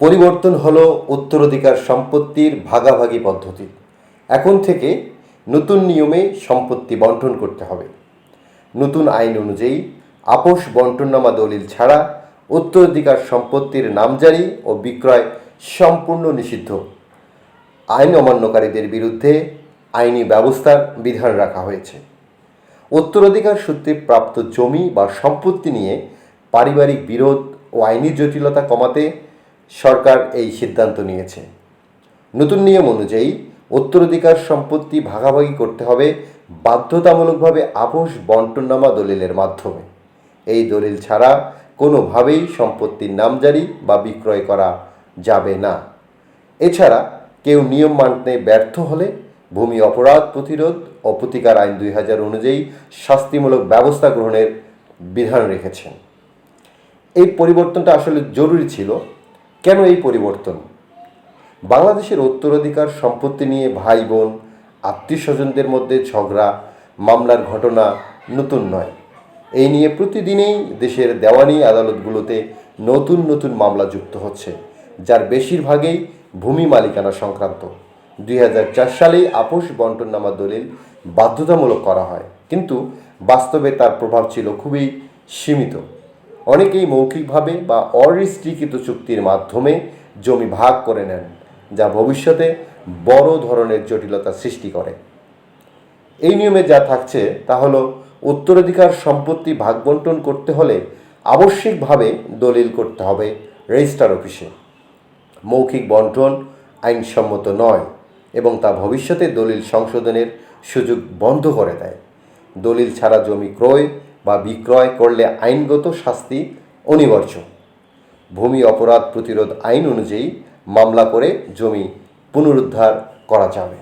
পরিবর্তন হলো উত্তরাধিকার সম্পত্তির ভাগাভাগি পদ্ধতি। এখন থেকে নতুন নিয়মে সম্পত্তি বণ্টন করতে হবে। নতুন আইন অনুযায়ী আপোষ বণ্টননামা দলিল ছাড়া উত্তরাধিকার সম্পত্তির নামজারি ও বিক্রয় সম্পূর্ণ নিষিদ্ধ। আইন অমান্যকারীদের বিরুদ্ধে আইনি ব্যবস্থার বিধান রাখা হয়েছে। উত্তরাধিকার সূত্রে প্রাপ্ত জমি বা সম্পত্তি নিয়ে পারিবারিক বিরোধ ও আইনি জটিলতা কমাতে সরকার এই সিদ্ধান্ত নিয়েছে। নতুন নিয়ম অনুযায়ী উত্তরাধিকার সম্পত্তি ভাগাভাগি করতে হবে বাধ্যতামূলকভাবে আপোষ বণ্টননামা দলিলের মাধ্যমে। এই দলিল ছাড়া কোনোভাবেই সম্পত্তির নামজারি বা বিক্রয় করা যাবে না। এছাড়া কেউ নিয়ম মানতে ব্যর্থ হলে ভূমি অপরাধ প্রতিরোধ ও প্রতিকার আইন 2000 অনুযায়ী শাস্তিমূলক ব্যবস্থা গ্রহণের বিধান রেখেছেন। এই পরিবর্তনটা আসলে জরুরি ছিল। কেন এই পরিবর্তন? বাংলাদেশের উত্তরাধিকার সম্পত্তি নিয়ে ভাই বোন আত্মীয় স্বজনদের মধ্যে ঝগড়া মামলার ঘটনা নতুন নয়। এই নিয়ে প্রতিদিনেই দেশের দেওয়ানি আদালতগুলোতে নতুন নতুন মামলা যুক্ত হচ্ছে, যার বেশিরভাগই ভূমি মালিকানা সংক্রান্ত। 2004 সালেই আপোষ বণ্টননামা দলিল বাধ্যতামূলক করা হয়, কিন্তু বাস্তবে তার প্রভাব ছিল খুবই সীমিত। অনেকেই মৌখিকভাবে বা অরেজিস্ট্রিকৃত চুক্তির মাধ্যমে জমি ভাগ করে নেন, যা ভবিষ্যতে বড় ধরনের জটিলতা সৃষ্টি করে। এই নিয়মে যা থাকছে তা হলো উত্তরাধিকার সম্পত্তি ভাগ বণ্টন করতে হলে আবশ্যিকভাবে দলিল করতে হবে রেজিস্ট্রার অফিসে। মৌখিক বণ্টন আইনসম্মত নয় এবং তা ভবিষ্যতে দলিল সংশোধনের সুযোগ বন্ধ করে দেয়। দলিল ছাড়া জমি ক্রয় বা বিক্রয় করলে আইনগত শাস্তি অনিবার্য। ভূমি অপরাধ প্রতিরোধ আইন অনুযায়ী মামলা করে জমি পুনরুদ্ধার করা যাবে।